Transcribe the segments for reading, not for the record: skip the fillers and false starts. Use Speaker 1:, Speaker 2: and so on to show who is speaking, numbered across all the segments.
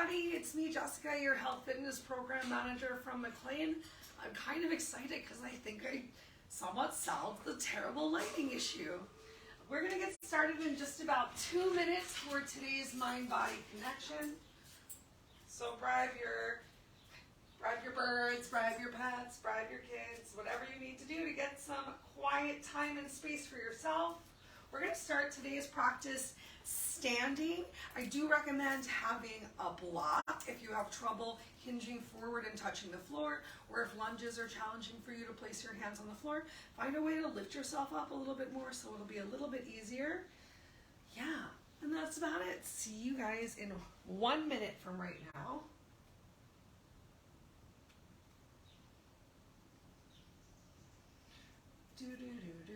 Speaker 1: everybody, it's me, Jessica, your health fitness program manager from McLean. I'm kind of excited because I think I somewhat solved the terrible lighting issue. We're going to get started in just about 2 minutes for today's mind-body connection. So bribe your birds, bribe your pets, bribe your kids, whatever you need to do to get some quiet time and space for yourself. We're going to start today's practice standing. I do recommend having a block if you have trouble hinging forward and touching the floor, or if lunges are challenging for you to place your hands on the floor. Find a way to lift yourself up a little bit more so it'll be a little bit easier. Yeah, and that's about it. See you guys in 1 minute from right now. Do-do-do-do.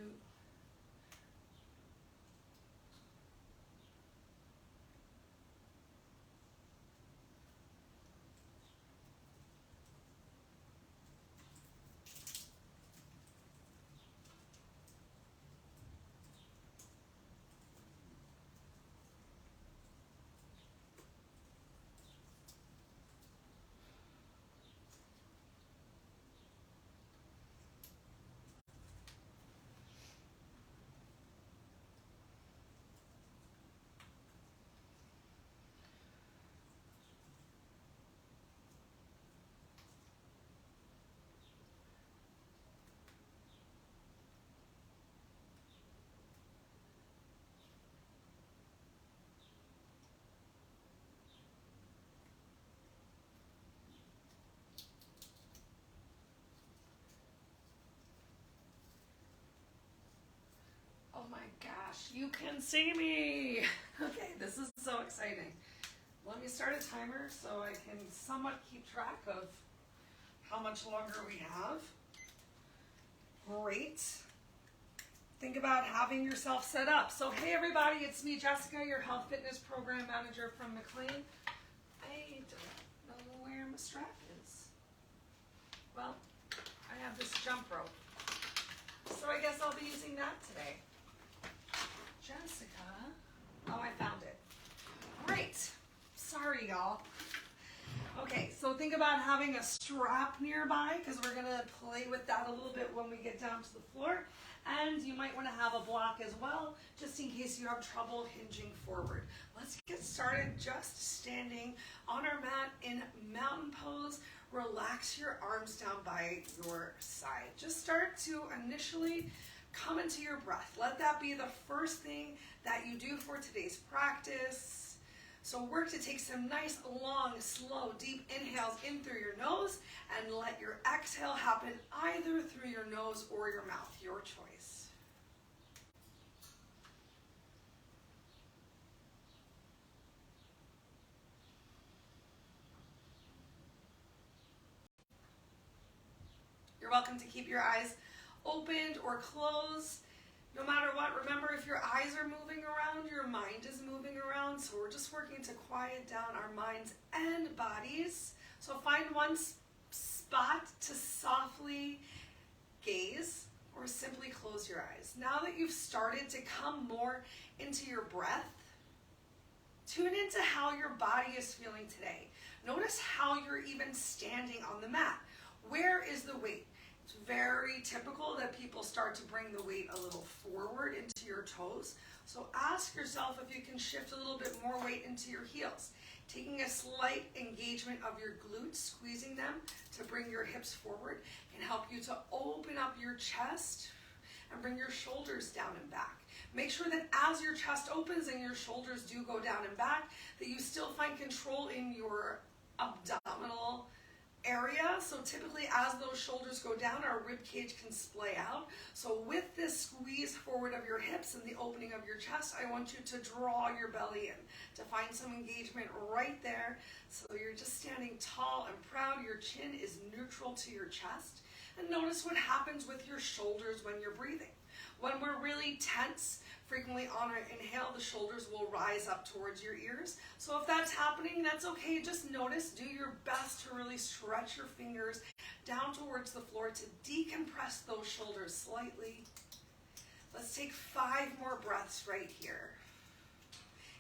Speaker 1: Oh my gosh, you can see me! Okay, this is so exciting. Let me start a timer so I can somewhat keep track of how much longer we have. Great. Think about having yourself set up. So hey everybody, it's me, Jessica, your health fitness program manager from McLean. I don't know where my strap is. Well, I have this jump rope. So I guess I'll be using that today. Jessica, oh, I found it. Great. Sorry, y'all. Okay, so think about having a strap nearby because we're going to play with that a little bit when we get down to the floor. And you might want to have a block as well, just in case you have trouble hinging forward. Let's get started just standing on our mat in mountain pose. Relax your arms down by your side. Just start to initially come into your breath. Let that be the first thing that you do for today's practice. So work to take some nice, long, slow, deep inhales in through your nose and let your exhale happen either through your nose or your mouth, your choice. You're welcome to keep your eyes opened or closed. No matter what, remember if your eyes are moving around, your mind is moving around. So we're just working to quiet down our minds and bodies. So find one spot to softly gaze or simply close your eyes. Now that you've started to come more into your breath, tune into how your body is feeling today. Notice how you're even standing on the mat. Where is the weight? It's very typical that people start to bring the weight a little forward into your toes. So ask yourself if you can shift a little bit more weight into your heels. Taking a slight engagement of your glutes, squeezing them to bring your hips forward can help you to open up your chest and bring your shoulders down and back. Make sure that as your chest opens and your shoulders do go down and back, that you still find control in your abdominal area. So typically as those shoulders go down, our rib cage can splay out. So with this squeeze forward of your hips and the opening of your chest, I want you to draw your belly in to find some engagement right there. So you're just standing tall and proud. Your chin is neutral to your chest. And notice what happens with your shoulders when you're breathing. When we're really tense, frequently on our inhale, the shoulders will rise up towards your ears. So if that's happening, that's okay. Just notice, do your best to really stretch your fingers down towards the floor to decompress those shoulders slightly. Let's take 5 more breaths right here.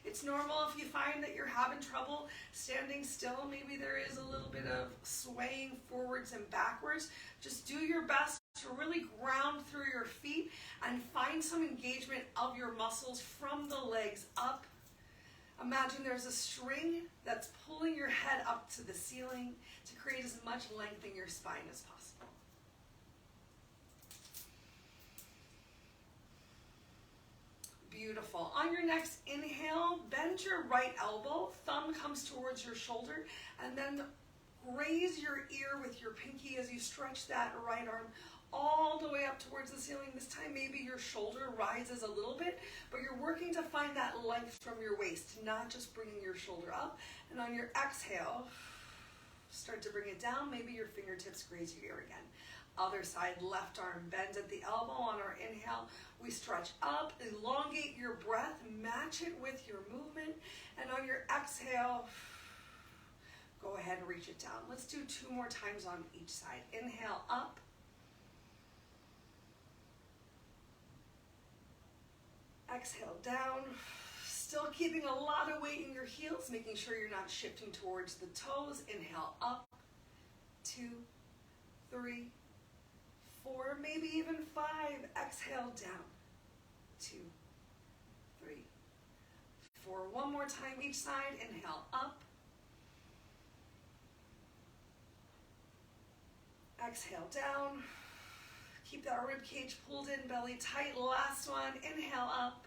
Speaker 1: It's normal if you find that you're having trouble standing still. Maybe there is a little bit of swaying forwards and backwards. Just do your best to really ground through your feet and find some engagement of your muscles from the legs up. Imagine there's a string that's pulling your head up to the ceiling to create as much length in your spine as possible. Beautiful. On your next inhale, bend your right elbow, thumb comes towards your shoulder, and then raise your ear with your pinky as you stretch that right arm all the way up towards the ceiling. This time maybe your shoulder rises a little bit, but you're working to find that length from your waist, not just bringing your shoulder up. And on your exhale, start to bring it down. Maybe your fingertips graze your ear again. Other side, left arm bends at the elbow. On our inhale, we stretch up, elongate your breath, match it with your movement. And on your exhale, go ahead and reach it down. Let's do 2 more times on each side. Inhale up. Exhale down. Still keeping a lot of weight in your heels, making sure you're not shifting towards the toes. Inhale up. 2, 3, 4, maybe even 5. Exhale down. 2, 3, 4. One more time each side. Inhale up. Exhale down. Keep that rib cage pulled in, belly tight. Last one. Inhale up.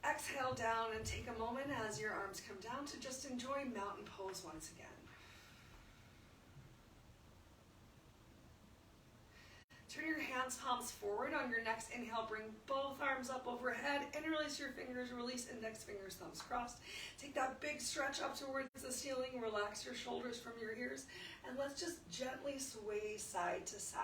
Speaker 1: Exhale down and take a moment as your arms come down to just enjoy mountain pose once again. Turn your hands, palms forward. On your next inhale, bring both arms up overhead. Interlace your fingers, release index fingers, thumbs crossed. Take that big stretch up towards the ceiling. Relax your shoulders from your ears. And let's just gently sway side to side.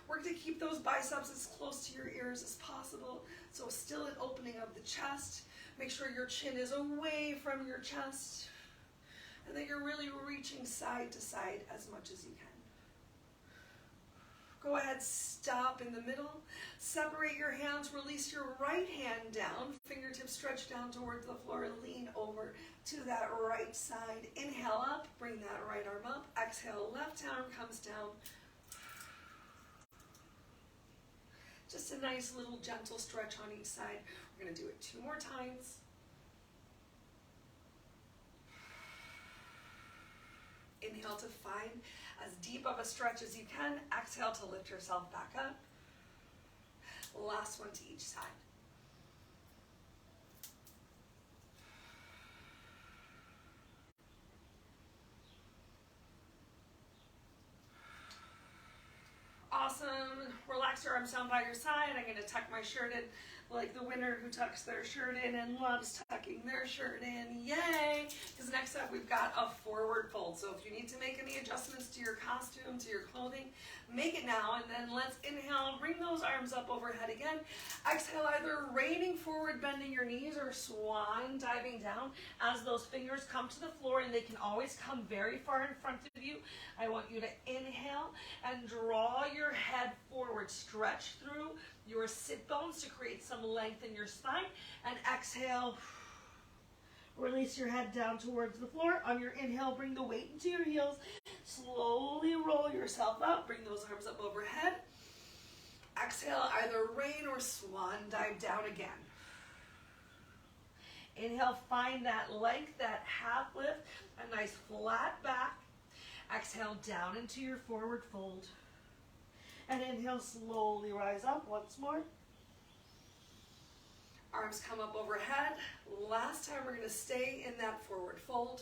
Speaker 1: Work to keep those biceps as close to your ears as possible. So still an opening of the chest. Make sure your chin is away from your chest. And that you're really reaching side to side as much as you can. Go ahead, stop in the middle. Separate your hands, release your right hand down. Fingertips stretch down towards the floor. Lean over to that right side. Inhale up, bring that right arm up. Exhale, left arm comes down. Just a nice little gentle stretch on each side. We're going to do it 2 more times. Inhale to find as deep of a stretch as you can. Exhale to lift yourself back up. Last one to each side. Awesome. Relax your arms down by your side. I'm going to tuck my shirt in like the winner who tucks their shirt in and loves tucking their shirt in. Yay! Because next up we've got a forward fold. So if you need to make any adjustments to your costume, to your clothing, make it now. And then let's inhale, bring those arms up overhead again. Exhale, either raining forward, bending your knees, or swan diving down as those fingers come to the floor, and they can always come very far in front of you. I want you to inhale and draw your head forward. Stretch through your sit bones to create some length in your spine. And exhale, release your head down towards the floor. On your inhale, bring the weight into your heels. Slowly roll yourself up. Bring those arms up overhead. Exhale, either rain or swan dive down again. Inhale, find that length, that half lift, a nice flat back. Exhale down into your forward fold. And inhale, slowly rise up once more. Arms come up overhead. Last time we're going to stay in that forward fold.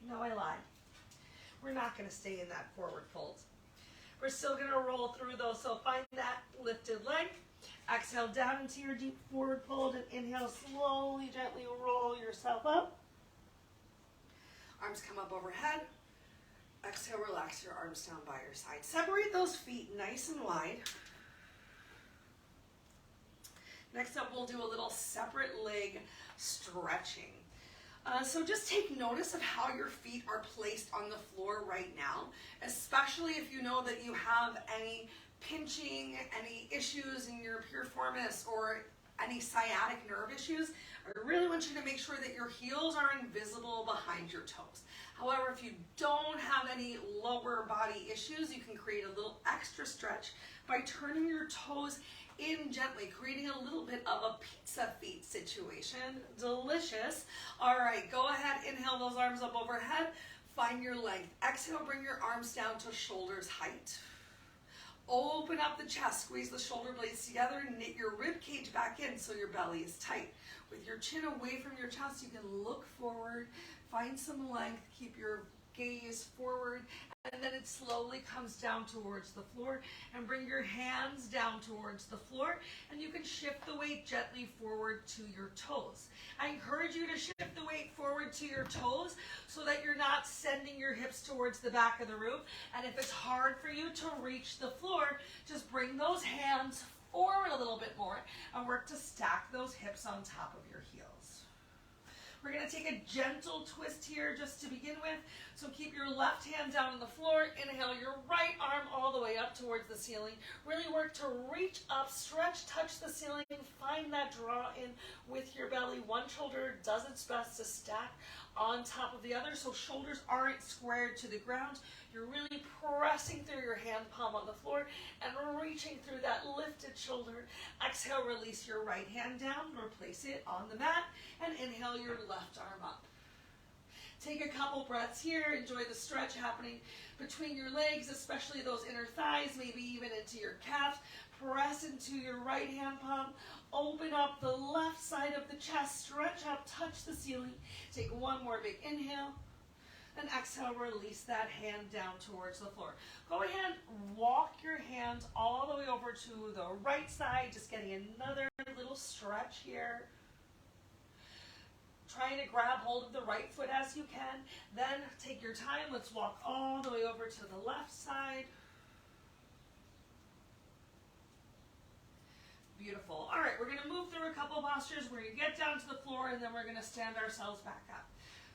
Speaker 1: No, I lied. We're not going to stay in that forward fold. We're still going to roll through those. So find that lifted leg. Exhale down into your deep forward fold and inhale, slowly, gently roll yourself up. Arms come up overhead. Exhale, relax your arms down by your side. Separate those feet nice and wide. Next up, we'll do a little separate leg stretching. So just take notice of how your feet are placed on the floor right now, especially if you know that you have any pinching, any issues in your piriformis, or any sciatic nerve issues, I really want you to make sure that your heels are invisible behind your toes. However, if you don't have any lower body issues, you can create a little extra stretch by turning your toes in gently, creating a little bit of a pizza feet situation. Delicious. All right, go ahead, inhale those arms up overhead, find your length. Exhale, bring your arms down to shoulders height. Open up the chest, squeeze the shoulder blades together, knit your rib cage back in so your belly is tight. With your chin away from your chest, you can look forward, find some length, keep your gaze forward, and then it slowly comes down towards the floor, and bring your hands down towards the floor, and you can shift the weight gently forward to your toes. I encourage you to shift the weight forward to your toes so that you're not sending your hips towards the back of the room, and if it's hard for you to reach the floor, just bring those hands forward a little bit more and work to stack those hips on top of your heels. We're going to take a gentle twist here just to begin with. So keep your left hand down on the floor. Inhale your right arm all the way up towards the ceiling. Really work to reach up, stretch, touch the ceiling, find that draw in with your belly. One shoulder does its best to stack on top of the other so shoulders aren't squared to the ground. You're really pressing through your hand palm on the floor and reaching through that lifted shoulder. Exhale, release your right hand down, replace it on the mat, and inhale your left arm up. Take a couple breaths here. Enjoy the stretch happening between your legs, especially those inner thighs, maybe even into your calves. Press into your right hand palm. Open up the left side of the chest. Stretch up, touch the ceiling. Take one more big inhale. And exhale, release that hand down towards the floor. Go ahead, walk your hands all the way over to the right side, just getting another little stretch here. Trying to grab hold of the right foot as you can. Then take your time. Let's walk all the way over to the left side. Beautiful. All right, we're going to move through a couple postures. We're going to get down to the floor, and then we're going to stand ourselves back up.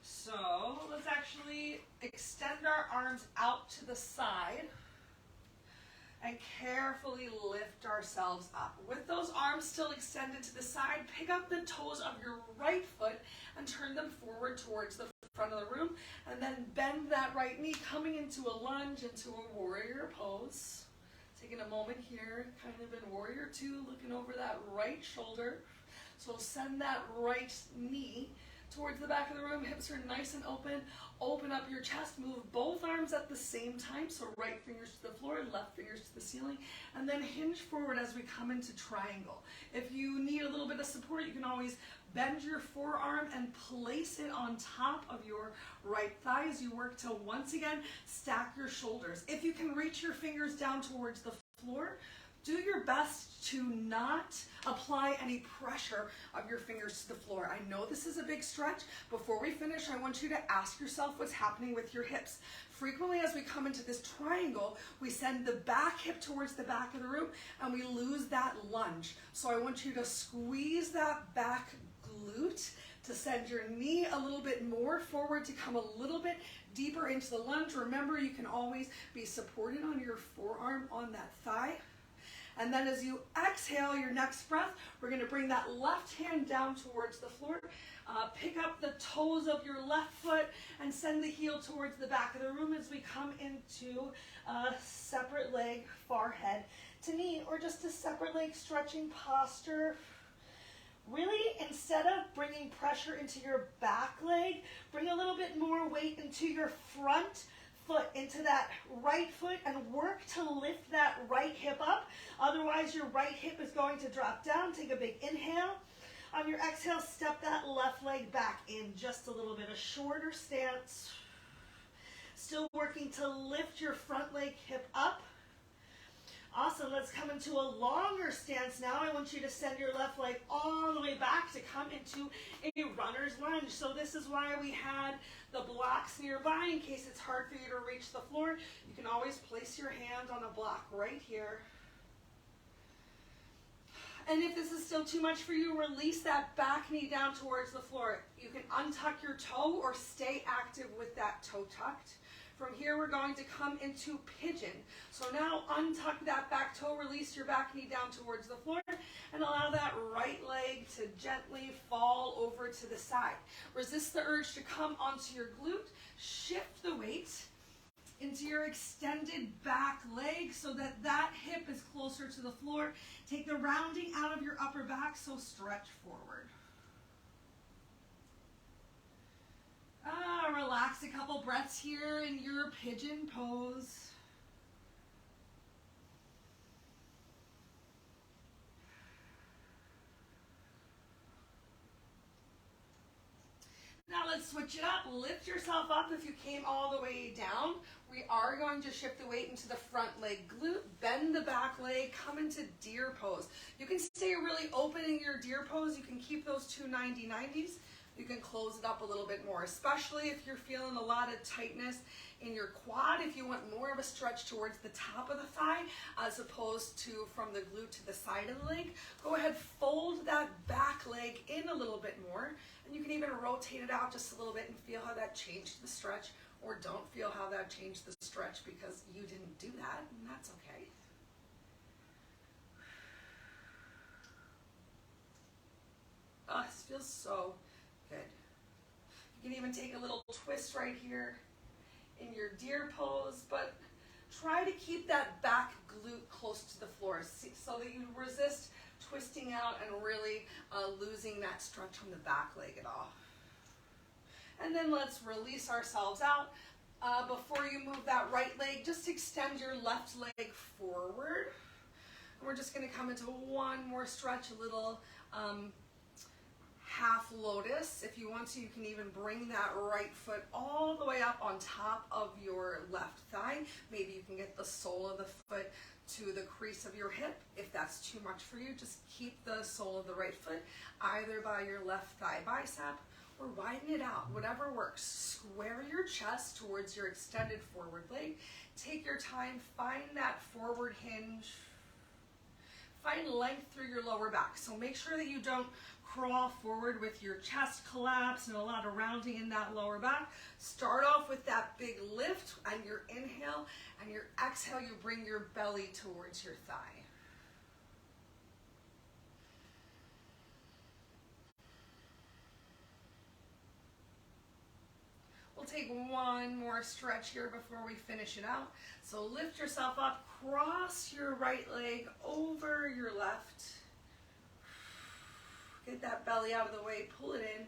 Speaker 1: So let's actually extend our arms out to the side and carefully lift ourselves up. With those arms still extended to the side, pick up the toes of your right foot and turn them forward towards the front of the room, and then bend that right knee, coming into a lunge, into a warrior pose. Taking a moment here, kind of in warrior two, looking over that right shoulder. So send that right knee towards the back of the room. Hips are nice and open. Open up your chest. Move both arms at the same time. So right fingers to the floor, left fingers to the ceiling. And then hinge forward as we come into triangle. If you need a little bit of support, you can always bend your forearm and place it on top of your right thigh as you work to once again stack your shoulders. If you can reach your fingers down towards the floor, do your best to not apply any pressure of your fingers to the floor. I know this is a big stretch. Before we finish, I want you to ask yourself what's happening with your hips. Frequently, as we come into this triangle, we send the back hip towards the back of the room and we lose that lunge. So I want you to squeeze that back glute to send your knee a little bit more forward, to come a little bit deeper into the lunge. Remember, you can always be supported on your forearm on that thigh. And then as you exhale your next breath, we're going to bring that left hand down towards the floor. Pick up the toes of your left foot and send the heel towards the back of the room as we come into a separate leg, far head to knee, or just a separate leg stretching posture. Really, instead of bringing pressure into your back leg, bring a little bit more weight into your front foot, into that right foot, and work to lift that right hip up. Otherwise, your right hip is going to drop down. Take a big inhale. On your exhale, step that left leg back in just a little bit, a shorter stance. Still working to lift your front leg hip up. Awesome. Let's come into a longer stance now. I want you to send your left leg all the way back to come into a runner's lunge. So this is why we had the blocks nearby in case it's hard for you to reach the floor. You can always place your hand on a block right here. And if this is still too much for you, release that back knee down towards the floor. You can untuck your toe or stay active with that toe tucked. From here, we're going to come into pigeon. So now untuck that back toe, release your back knee down towards the floor, and allow that right leg to gently fall over to the side. Resist the urge to come onto your glute. Shift the weight into your extended back leg so that that hip is closer to the floor. Take the rounding out of your upper back, so stretch forward. Relax a couple breaths here in your pigeon pose. Now let's switch it up. Lift yourself up if you came all the way down. We are going to shift the weight into the front leg glute, bend the back leg, come into deer pose. You can stay really open in your deer pose. You can keep those two 90-90s. You can close it up a little bit more, especially if you're feeling a lot of tightness in your quad. If you want more of a stretch towards the top of the thigh as opposed to from the glute to the side of the leg, go ahead, fold that back leg in a little bit more, and you can even rotate it out just a little bit and feel how that changed the stretch, or don't feel how that changed the stretch because you didn't do that, and that's okay. Oh, this feels so good. You can even take a little twist right here in your deer pose, but try to keep that back glute close to the floor so that you resist twisting out and really losing that stretch from the back leg at all. And then let's release ourselves out. Before you move that right leg, just extend your left leg forward. And we're just going to come into one more stretch, a little half lotus. If you want to, you can even bring that right foot all the way up on top of your left thigh. Maybe you can get the sole of the foot to the crease of your hip. If that's too much for you, just keep the sole of the right foot either by your left thigh bicep or widen it out, whatever works. Square your chest towards your extended forward leg. Take your time, find that forward hinge. Find length through your lower back. So make sure that you don't crawl forward with your chest collapse and a lot of rounding in that lower back. Start off with that big lift and your inhale, and your exhale, you bring your belly towards your thigh. We'll take one more stretch here before we finish it out. So lift yourself up, cross your right leg over your left. Get that belly out of the way, pull it in.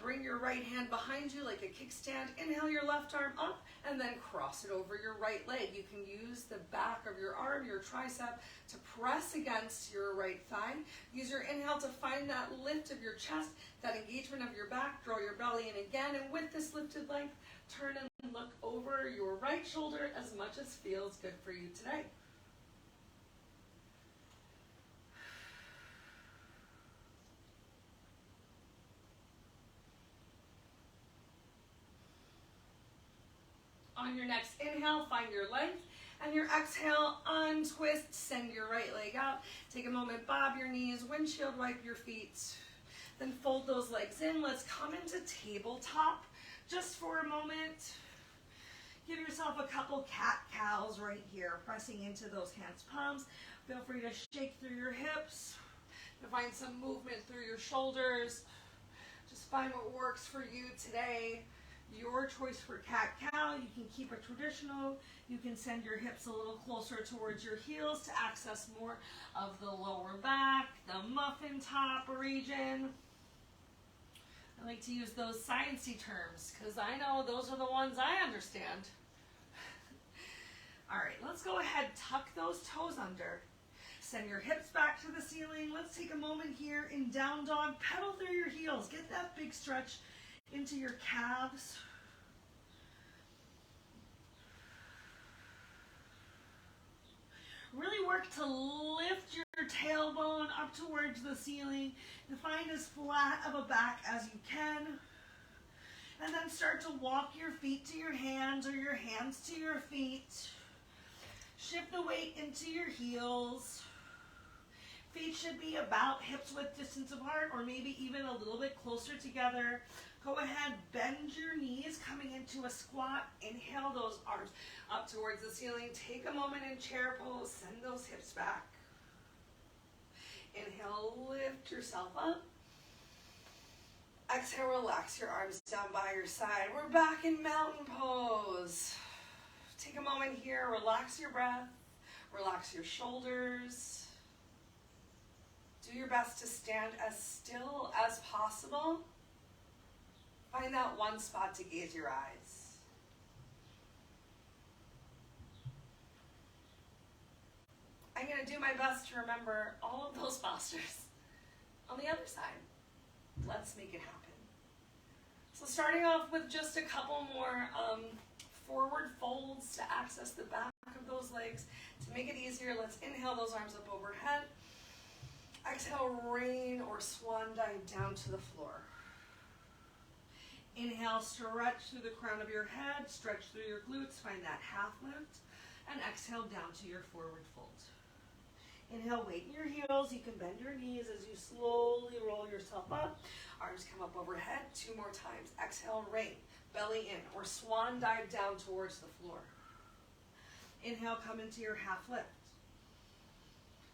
Speaker 1: Bring your right hand behind you like a kickstand. Inhale your left arm up and then cross it over your right leg. You can use the back of your arm, your tricep, to press against your right thigh. Use your inhale to find that lift of your chest, that engagement of your back. Draw your belly in again, and with this lifted length, turn and look over your right shoulder as much as feels good for you today. On your next inhale, find your length, and your exhale, untwist, send your right leg out. Take a moment, bob your knees, windshield wipe your feet, then fold those legs in. Let's come into tabletop just for a moment. Give yourself a couple cat-cows right here, pressing into those hands' palms. Feel free to shake through your hips, to find some movement through your shoulders. Just find what works for you today. Your choice for cat-cow. You can keep it traditional. You can send your hips a little closer towards your heels to access more of the lower back, the muffin top region. I like to use those sciencey terms because I know those are the ones I understand. All right, let's go ahead, tuck those toes under. Send your hips back to the ceiling. Let's take a moment here in down dog. Pedal through your heels. Get that big stretch into your calves. Really work to lift your tailbone up towards the ceiling and find as flat of a back as you can. And then start to walk your feet to your hands or your hands to your feet. Shift the weight into your heels. Feet should be about hips width distance apart, or maybe even a little bit closer together. Go ahead, bend your knees, coming into a squat. Inhale those arms up towards the ceiling. Take a moment in chair pose, send those hips back. Inhale, lift yourself up. Exhale, relax your arms down by your side. We're back in mountain pose. Take a moment here, relax your breath, relax your shoulders. Do your best to stand as still as possible. Find that one spot to gaze your eyes. I'm going to do my best to remember all of those postures on the other side. Let's make it happen. So starting off with just a couple more forward folds to access the back of those legs. To make it easier, let's inhale those arms up overhead. Exhale, rain or swan dive down to the floor. Inhale, stretch through the crown of your head, stretch through your glutes, find that half lift, and exhale down to your forward fold. Inhale, weight in your heels. You can bend your knees as you slowly roll yourself up. Arms come up overhead. 2 more times. Exhale, rain, belly in, or swan dive down towards the floor. Inhale, come into your half lift.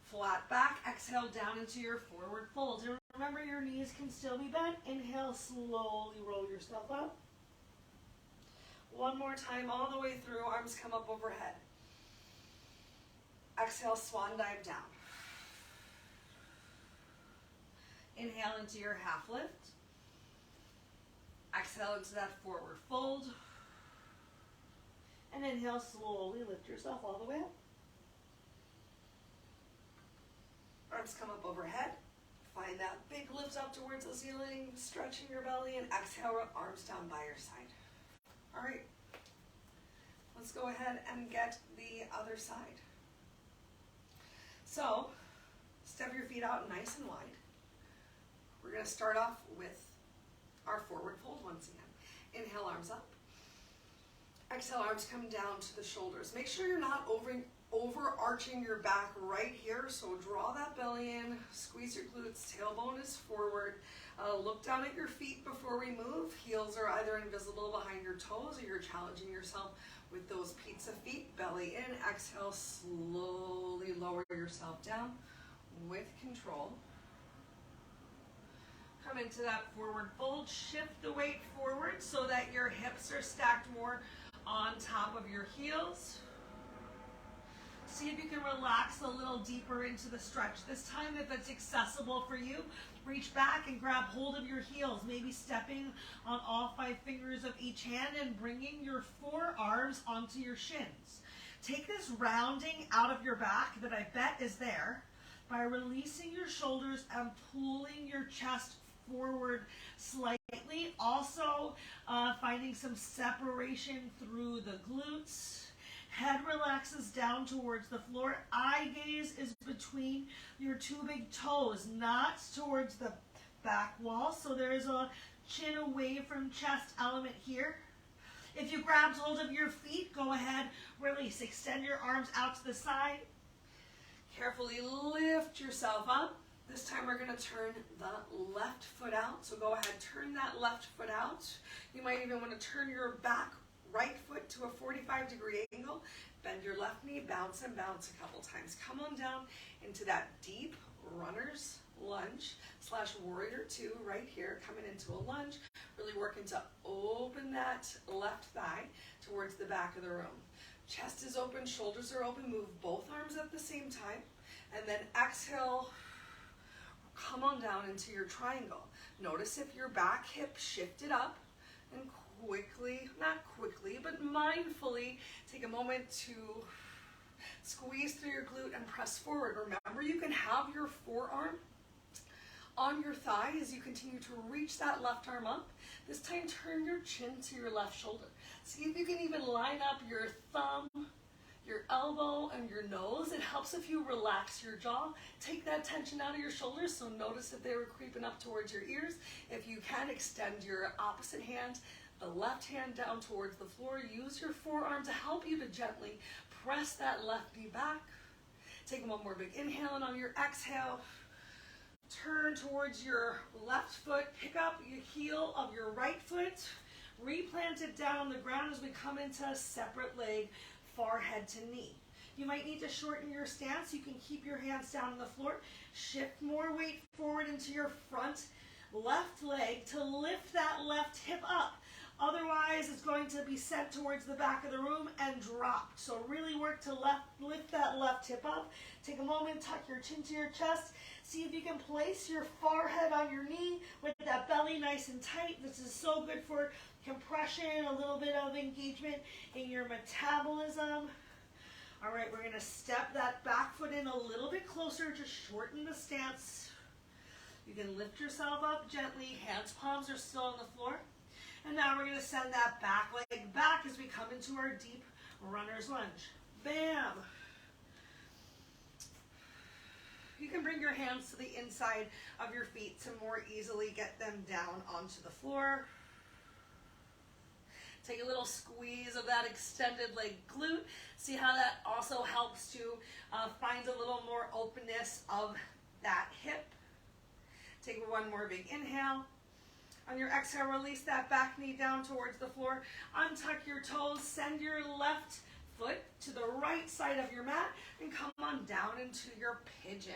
Speaker 1: Flat back, exhale down into your forward fold. And remember, your knees can still be bent. Inhale, slowly roll yourself up. One more time, all the way through, arms come up overhead. Exhale, swan dive down. Inhale into your half lift. Exhale into that forward fold. And inhale, slowly lift yourself all the way up. Arms come up overhead. Find that big lift up towards the ceiling, stretching your belly, and exhale, arms down by your side. All right, let's go ahead and get the other side. So, step your feet out nice and wide. We're going to start off with our forward fold once again. Inhale, arms up. Exhale, arms come down to the shoulders. Make sure you're not overarching your back right here. So draw that belly in, squeeze your glutes, tailbone is forward. Look down at your feet before we move. Heels are either invisible behind your toes or you're challenging yourself with those pizza feet. Belly in, exhale, slowly lower yourself down with control. Come into that forward fold. Shift the weight forward so that your hips are stacked more on top of your heels. See if you can relax a little deeper into the stretch. This time, if it's accessible for you, reach back and grab hold of your heels, maybe stepping on all 5 fingers of each hand and bringing your forearms onto your shins. Take this rounding out of your back that I bet is there by releasing your shoulders and pulling your chest forward slightly. Also, finding some separation through the glutes. Head relaxes down towards the floor. Eye gaze is between your 2 big toes, not towards the back wall. So there's a chin away from chest element here. If you grabbed hold of your feet, go ahead, release. Extend your arms out to the side. Carefully lift yourself up. This time we're going to turn the left foot out. So go ahead, turn that left foot out. You might even want to turn your back right foot to a 45-degree angle. Bend your left knee, bounce and bounce a couple times. Come on down into that deep runner's lunge / warrior 2 right here. Coming into a lunge, really working to open that left thigh towards the back of the room. Chest is open, shoulders are open. Move both arms at the same time. And then exhale, come on down into your triangle. Notice if your back hip shifted up, and quickly, not quickly, but mindfully take a moment to squeeze through your glute and press forward. Remember, you can have your forearm on your thigh as you continue to reach that left arm up. This time, turn your chin to your left shoulder. See if you can even line up your thumb, your elbow, and your nose. It helps if you relax your jaw. Take that tension out of your shoulders, so notice if they were creeping up towards your ears. If you can, extend your opposite hand, the left hand down towards the floor. Use your forearm to help you to gently press that left knee back. Take one more big inhale, and on your exhale, turn towards your left foot. Pick up your heel of your right foot. Replant it down on the ground as we come into a separate leg, forehead to knee. You might need to shorten your stance. You can keep your hands down on the floor. Shift more weight forward into your front left leg to lift that left hip up. Otherwise, it's going to be sent towards the back of the room and dropped. So really work to lift that left hip up. Take a moment, tuck your chin to your chest. See if you can place your forehead on your knee with that belly nice and tight. This is so good for compression, a little bit of engagement in your metabolism. All right, we're going to step that back foot in a little bit closer, just shorten the stance. You can lift yourself up gently, hands, palms are still on the floor. And now we're going to send that back leg back as we come into our deep runner's lunge. Bam! You can bring your hands to the inside of your feet to more easily get them down onto the floor. Take a little squeeze of that extended leg glute. See how that also helps to find a little more openness of that hip. Take one more big inhale. On your exhale, release that back knee down towards the floor. Untuck your toes. Send your left foot to the right side of your mat and come on down into your pigeon.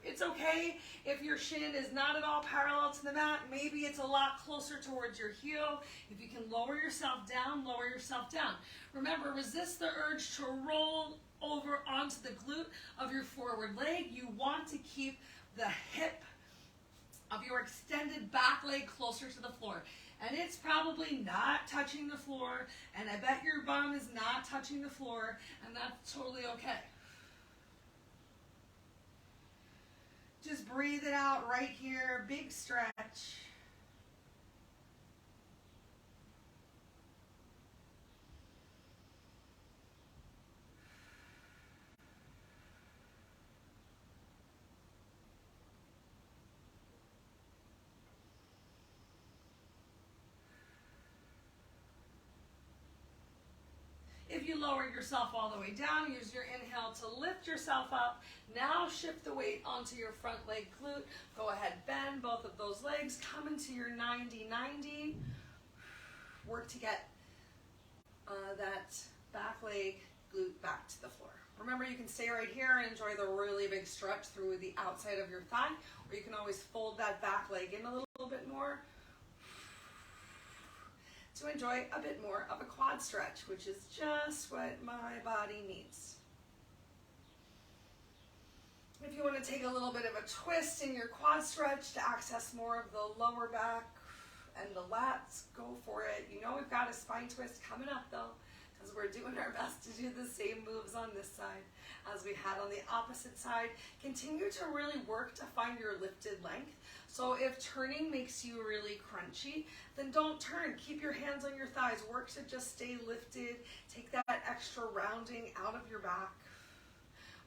Speaker 1: It's okay if your shin is not at all parallel to the mat. Maybe it's a lot closer towards your heel. If you can lower yourself down, lower yourself down. Remember, resist the urge to roll over onto the glute of your forward leg. You want to keep the hip of your extended back leg closer to the floor. And it's probably not touching the floor, and I bet your bum is not touching the floor, and that's totally okay. Just breathe it out right here, big stretch. If you lower yourself all the way down, use your inhale to lift yourself up. Now shift the weight onto your front leg glute. Go ahead, bend both of those legs. Come into your 90-90. Work to get that back leg glute back to the floor. Remember, you can stay right here and enjoy the really big stretch through the outside of your thigh, or you can always fold that back leg in a little bit more to enjoy a bit more of a quad stretch, which is just what my body needs. If you want to take a little bit of a twist in your quad stretch to access more of the lower back and the lats, go for it. You know we've got a spine twist coming up though, because we're doing our best to do the same moves on this side as we had on the opposite side. Continue to really work to find your lifted length. So if turning makes you really crunchy, then don't turn. Keep your hands on your thighs. Work to just stay lifted. Take that extra rounding out of your back.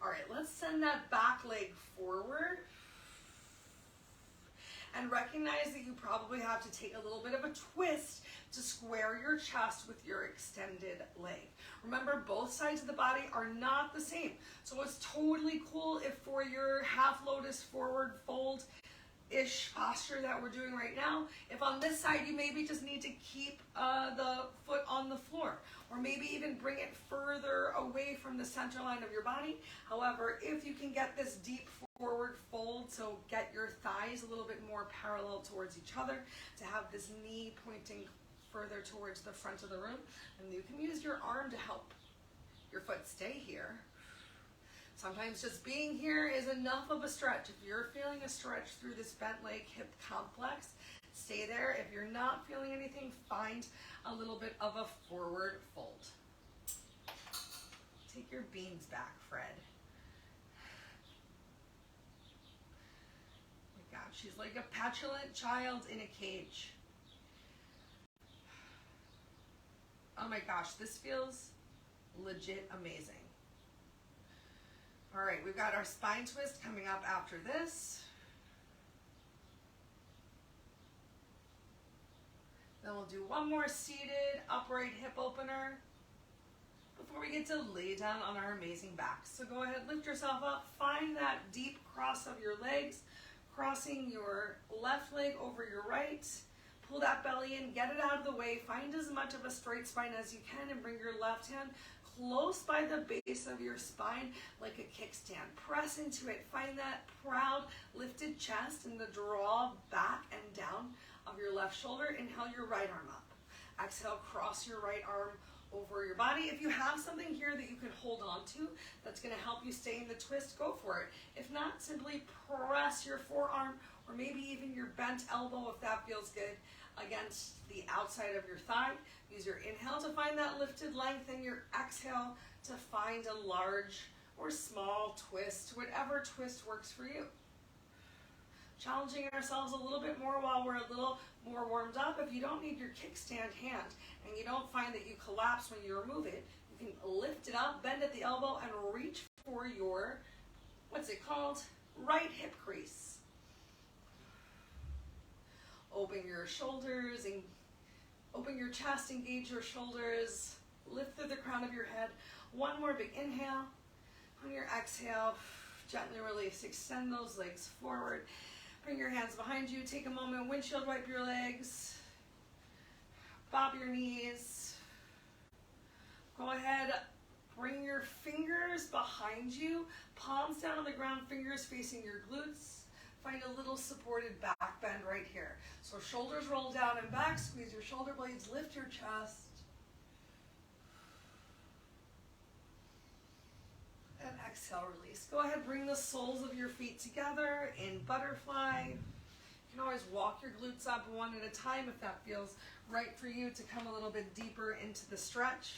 Speaker 1: All right, let's send that back leg forward. And recognize that you probably have to take a little bit of a twist to square your chest with your extended leg. Remember, both sides of the body are not the same. So it's totally cool if for your half lotus forward fold-ish posture that we're doing right now, if on this side you maybe just need to keep the foot on the floor, or maybe even bring it further away from the center line of your body. However, if you can get this deep forward fold, so get your thighs a little bit more parallel towards each other, to have this knee pointing further towards the front of the room, and you can use your arm to help your foot stay here. Sometimes just being here is enough of a stretch. If you're feeling a stretch through this bent leg hip complex, stay there. If you're not feeling anything, find a little bit of a forward fold. Take your beans back, Fred. Oh my God, she's like a petulant child in a cage. Oh my gosh, this feels legit amazing. All right, we've got our spine twist coming up after this. Then we'll do one more seated upright hip opener. before we get to lay down on our amazing backs. So go ahead, lift yourself up, find that deep cross of your legs, crossing your left leg over your right. Pull that belly in, get it out of the way, find as much of a straight spine as you can, and bring your left hand close by the base of your spine like a kickstand. Press into it, find that proud lifted chest and the draw back and down of your left shoulder. Inhale your right arm up. Exhale, cross your right arm over your body. If you have something here that you can hold on to that's going to help you stay in the twist, go for it. If not, simply press your forearm or maybe even your bent elbow, if that feels good, against the outside of your thigh. Use your inhale to find that lifted length and your exhale to find a large or small twist, whatever twist works for you. Challenging ourselves a little bit more while we're a little more warmed up. If you don't need your kickstand hand and you don't find that you collapse when you remove it, you can lift it up, bend at the elbow, and reach for your, what's it called? Right hip crease. Open your shoulders and open your chest, engage your shoulders, lift through the crown of your head. One more big inhale. On your exhale, gently release, extend those legs forward. Bring your hands behind you, take a moment, windshield wipe your legs, bob your knees. Go ahead, bring your fingers behind you, palms down on the ground, fingers facing your glutes. Find a little supported back bend right here. So shoulders roll down and back, squeeze your shoulder blades, lift your chest. And exhale, release. Go ahead, bring the soles of your feet together in butterfly. You can always walk your glutes up one at a time if that feels right for you to come a little bit deeper into the stretch.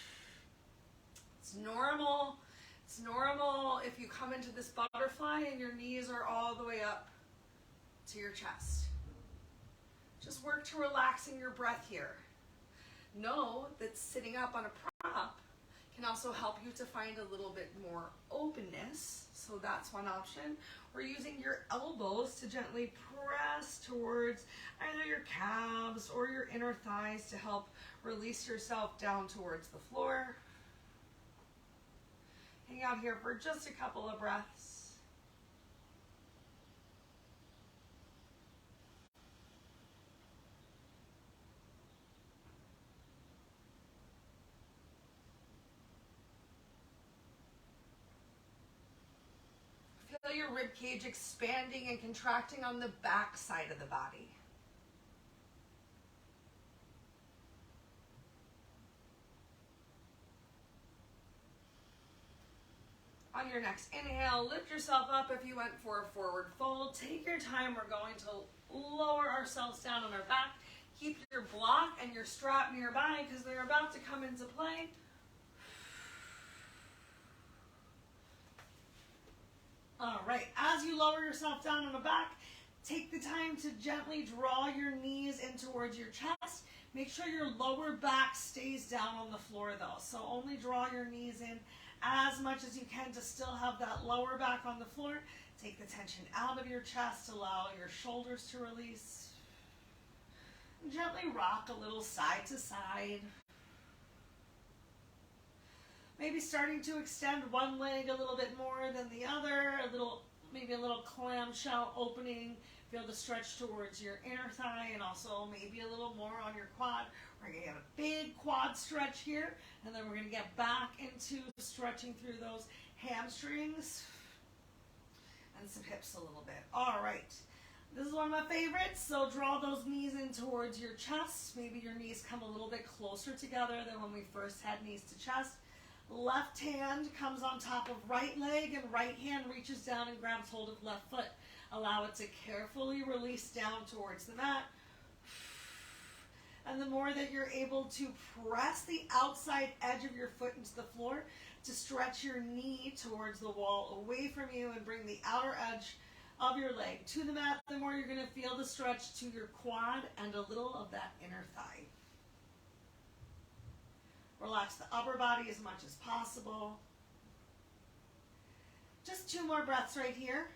Speaker 1: It's normal. It's normal if you come into this butterfly and your knees are all the way up to your chest. Just work to relaxing your breath here. Know that sitting up on a prop can also help you to find a little bit more openness. So that's one option. Or using your elbows to gently press towards either your calves or your inner thighs to help release yourself down towards the floor. Hang out here for just a couple of breaths. Feel your rib cage expanding and contracting on the back side of the body. On your next inhale, lift yourself up if you went for a forward fold. Take your time. We're going to lower ourselves down on our back. Keep your block and your strap nearby because they're about to come into play. All right, as you lower yourself down on the back, take the time to gently draw your knees in towards your chest. Make sure your lower back stays down on the floor though. So only draw your knees in as much as you can to still have that lower back on the floor. Take the tension out of your chest, allow your shoulders to release. Gently rock a little side to side. Maybe starting to extend one leg a little bit more than the other, maybe a little clamshell opening. Feel the stretch towards your inner thigh and also maybe a little more on your quad. We're going to get a big quad stretch here, and then we're going to get back into stretching through those hamstrings and some hips a little bit. All right. This is one of my favorites, so draw those knees in towards your chest. Maybe your knees come a little bit closer together than when we first had knees to chest. Left hand comes on top of right leg and right hand reaches down and grabs hold of left foot. Allow it to carefully release down towards the mat. And the more that you're able to press the outside edge of your foot into the floor to stretch your knee towards the wall away from you and bring the outer edge of your leg to the mat, the more you're going to feel the stretch to your quad and a little of that inner thigh. Relax the upper body as much as possible. Just 2 more breaths right here.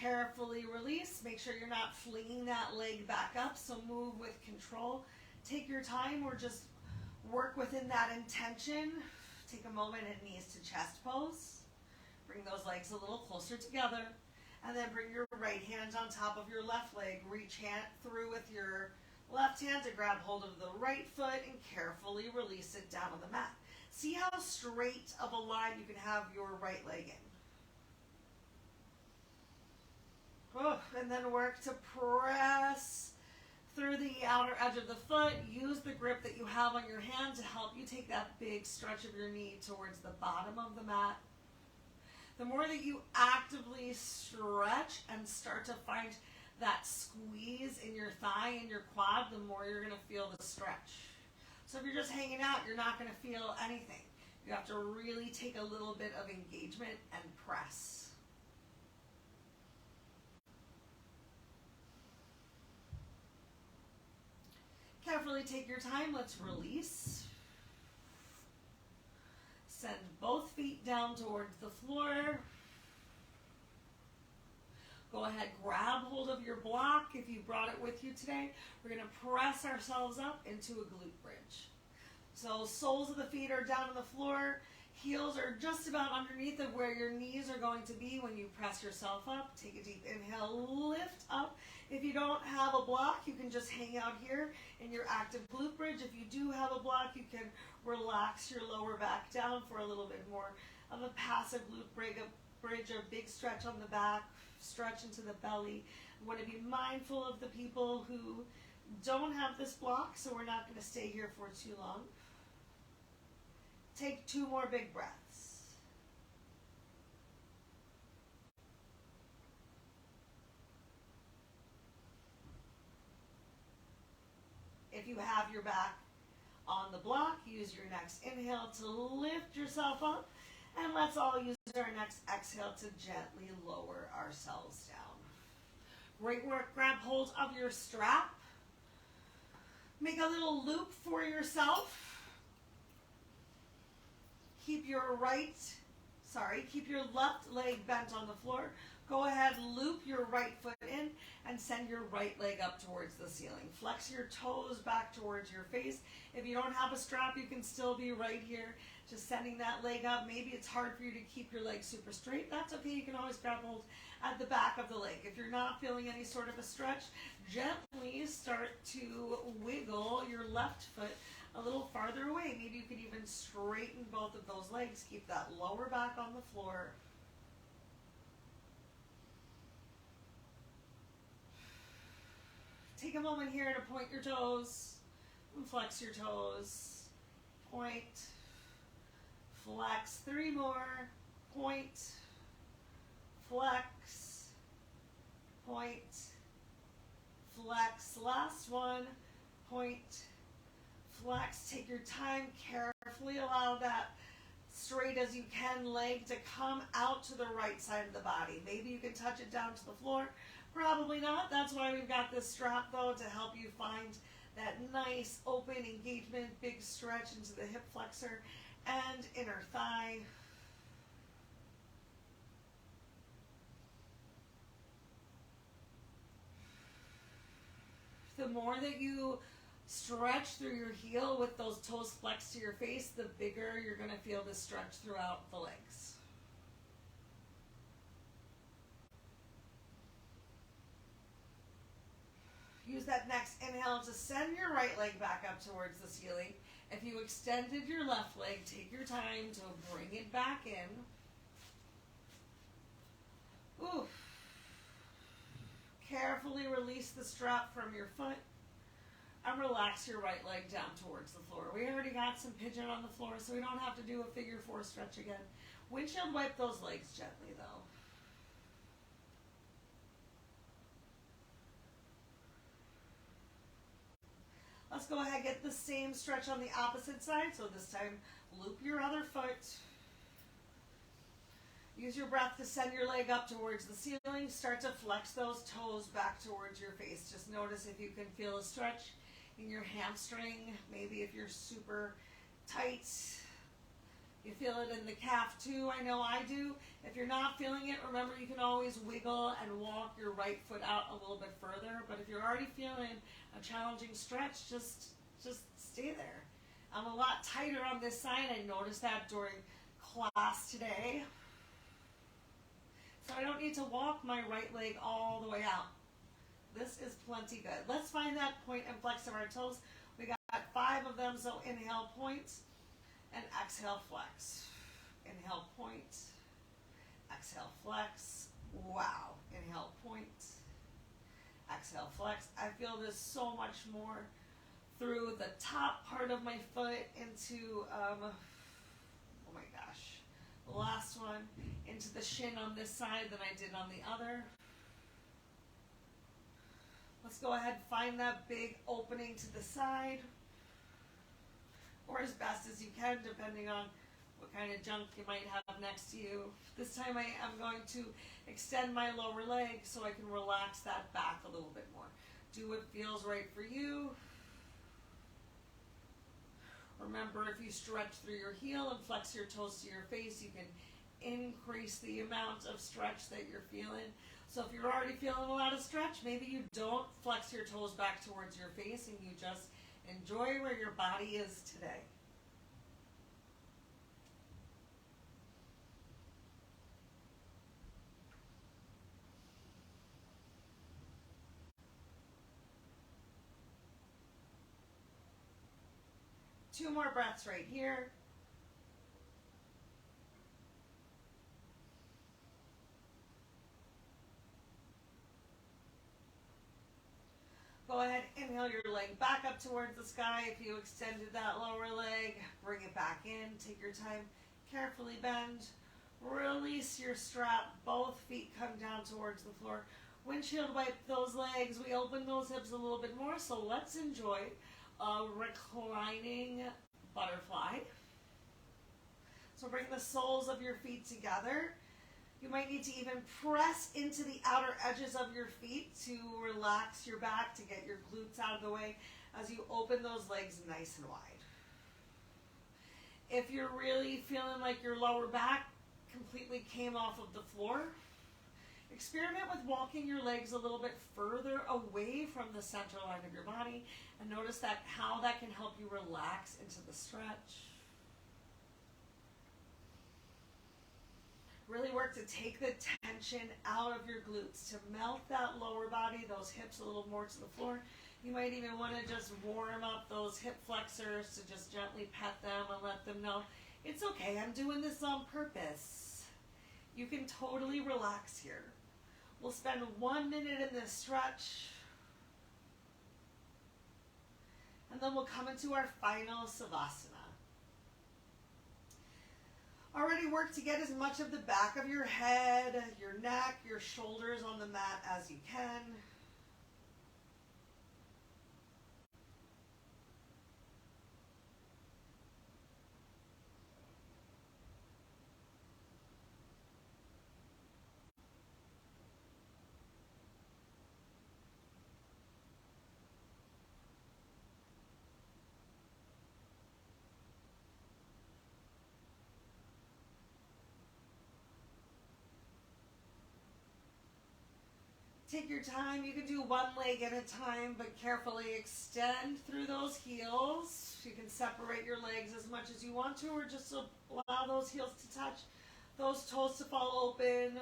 Speaker 1: Carefully release. Make sure you're not flinging that leg back up, so move with control. Take your time or just work within that intention. Take a moment at knees to chest pose. Bring those legs a little closer together. And then bring your right hand on top of your left leg. Reach hand through with your left hand to grab hold of the right foot and carefully release it down on the mat. See how straight of a line you can have your right leg in. Oh, and then work to press through the outer edge of the foot. Use the grip that you have on your hand to help you take that big stretch of your knee towards the bottom of the mat. The more that you actively stretch and start to find that squeeze in your thigh and your quad, the more you're going to feel the stretch. So if you're just hanging out, you're not going to feel anything. You have to really take a little bit of engagement and press. Carefully take your time. Let's release. Send both feet down towards the floor. Go ahead, grab hold of your block if you brought it with you today. We're going to press ourselves up into a glute bridge. So soles of the feet are down on the floor. Heels are just about underneath of where your knees are going to be when you press yourself up. Take a deep inhale, lift up. If you don't have a block, you can just hang out here in your active glute bridge. If you do have a block, you can relax your lower back down for a little bit more of a passive glute bridge, a big stretch on the back, stretch into the belly. I want to be mindful of the people who don't have this block, so we're not going to stay here for too long. Take 2 more big breaths. If you have your back on the block, use your next inhale to lift yourself up. And let's all use our next exhale to gently lower ourselves down. Great work. Grab hold of your strap. Make a little loop for yourself. Keep your left leg bent on the floor. Go ahead, loop your right foot in and send your right leg up towards the ceiling. Flex your toes back towards your face. If you don't have a strap, you can still be right here, just sending that leg up. Maybe it's hard for you to keep your leg super straight. That's okay. You can always grab hold at the back of the leg. If you're not feeling any sort of a stretch, gently start to wiggle your left foot a little farther away. Maybe you could even straighten both of those legs. Keep that lower back on the floor. Take a moment here to point your toes and flex your toes. Point, flex. 3 more. Point, flex, point, flex. Last one. Point, flex. Take your time. Carefully allow that straight as you can leg to come out to the right side of the body. Maybe you can touch it down to the floor. Probably not. That's why we've got this strap, though, to help you find that nice open engagement, big stretch into the hip flexor and inner thigh. The more that you stretch through your heel with those toes flexed to your face, the bigger you're going to feel the stretch throughout the legs. Use that next inhale to send your right leg back up towards the ceiling. If you extended your left leg, take your time to bring it back in. Ooh. Carefully release the strap from your foot and relax your right leg down towards the floor. We already got some pigeon on the floor, so we don't have to do a figure 4 stretch again. Windshield wipe those legs gently, though. Let's go ahead and get the same stretch on the opposite side. So this time, loop your other foot. Use your breath to send your leg up towards the ceiling. Start to flex those toes back towards your face. Just notice if you can feel a stretch in your hamstring. Maybe if you're super tight, You feel it in the calf too, I know I do. If you're not feeling it, remember you can always wiggle and walk your right foot out a little bit further. But if you're already feeling a challenging stretch, just stay there. I'm a lot tighter on this side. I noticed that during class today. So I don't need to walk my right leg all the way out. This is plenty good. Let's find that point and flex of our toes. We got 5 of them, so inhale, point, and exhale, flex. Inhale, point, exhale, flex. Wow. Inhale, point, exhale, flex. I feel this so much more through the top part of my foot into, oh my gosh, the last one, into the shin on this side than I did on the other. Let's go ahead and find that big opening to the side, or as best as you can, depending on what kind of junk you might have next to you. This time I am going to extend my lower leg so I can relax that back a little bit more. Do what feels right for you. Remember, if you stretch through your heel and flex your toes to your face, you can increase the amount of stretch that you're feeling. So if you're already feeling a lot of stretch, maybe you don't flex your toes back towards your face and you just enjoy where your body is today. Two more breaths right here. Go ahead, inhale your leg back up towards the sky. If you extended that lower leg, bring it back in. Take your time, carefully bend. Release your strap. Both feet come down towards the floor. Windshield wipe those legs. We open those hips a little bit more. So let's enjoy a reclining butterfly. So bring the soles of your feet together. You might need to even press into the outer edges of your feet to relax your back, to get your glutes out of the way as you open those legs nice and wide. If you're really feeling like your lower back completely came off of the floor, experiment with walking your legs a little bit further away from the center line of your body and notice how that can help you relax into the stretch. Really work to take the tension out of your glutes, to melt that lower body, those hips a little more to the floor. You might even want to just warm up those hip flexors, to just gently pet them and let them know, it's okay, I'm doing this on purpose. You can totally relax here. We'll spend 1 minute in this stretch, and then we'll come into our final Savasana. Already work to get as much of the back of your head, your neck, your shoulders on the mat as you can. Take your time. You can do one leg at a time, but carefully extend through those heels. You can separate your legs as much as you want to, or just allow those heels to touch, those toes to fall open.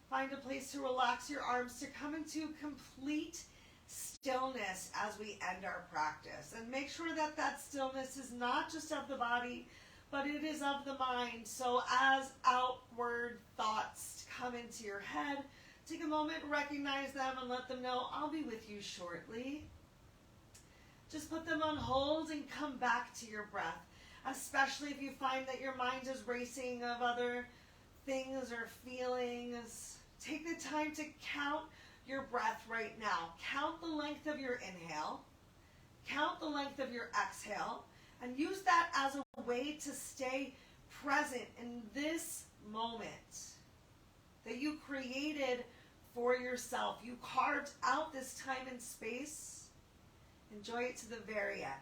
Speaker 1: Find a place to relax your arms, to come into complete stillness as we end our practice. And make sure that that stillness is not just of the body, but it is of the mind. So as outward thoughts come into your head, take a moment, recognize them, and let them know, I'll be with you shortly. Just put them on hold and come back to your breath, especially if you find that your mind is racing of other things or feelings. Take the time to count your breath right now. Count the length of your inhale. Count the length of your exhale. And use that as a way to stay present in this moment that you created for yourself. You carved out this time and space. Enjoy it to the very end.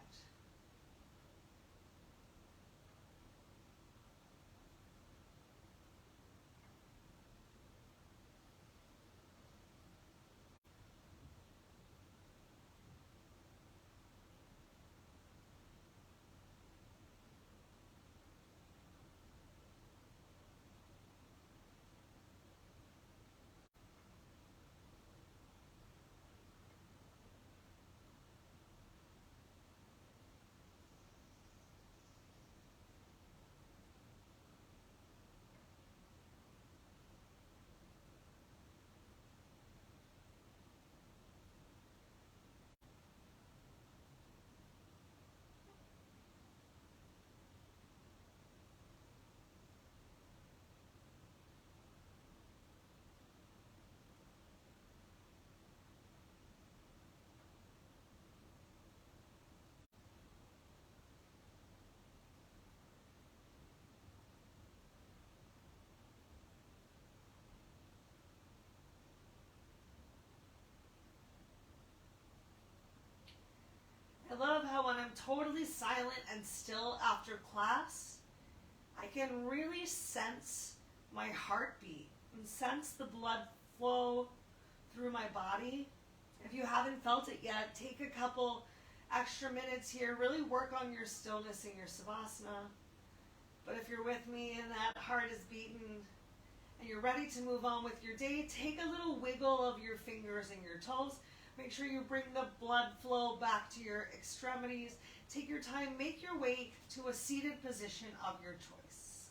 Speaker 1: love how when I'm totally silent and still after class, I can really sense my heartbeat and sense the blood flow through my body. If you haven't felt it yet, take a couple extra minutes here. Really work on your stillness in your Savasana. But if you're with me and that heart is beating and you're ready to move on with your day, take a little wiggle of your fingers and your toes. Make sure you bring the blood flow back to your extremities. Take your time, make your way to a seated position of your choice.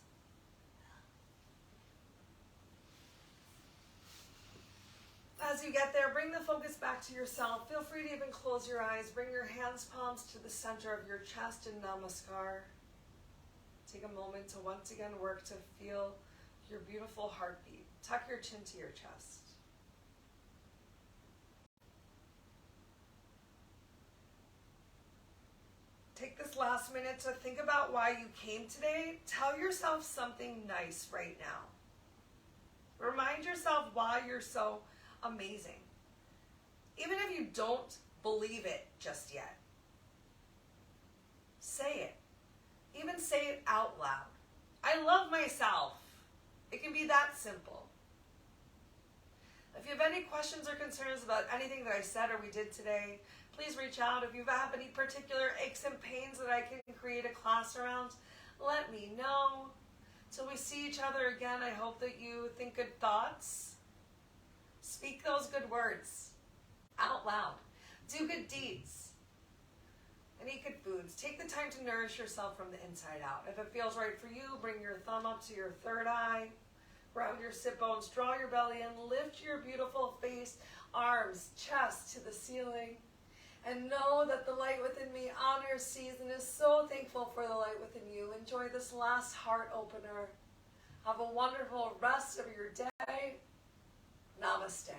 Speaker 1: As you get there, bring the focus back to yourself. Feel free to even close your eyes. Bring your hands, palms to the center of your chest in Namaskar. Take a moment to once again work to feel your beautiful heartbeat. Tuck your chin to your chest. Take this last minute to think about why you came today. Tell yourself something nice right now. Remind yourself why you're so amazing. Even if you don't believe it just yet. Say it. Even say it out loud. I love myself. It can be that simple. If you have any questions or concerns about anything that I said or we did today, please reach out. If you have any particular aches and pains that I can create a class around, let me know. Till we see each other again, I hope that you think good thoughts. Speak those good words out loud. Do good deeds. And eat good foods. Take the time to nourish yourself from the inside out. If it feels right for you, bring your thumb up to your third eye. Ground your sit bones. Draw your belly in. Lift your beautiful face, arms, chest to the ceiling. And know that the light within me honors, sees, and is so thankful for the light within you. Enjoy this last heart opener. Have a wonderful rest of your day. Namaste.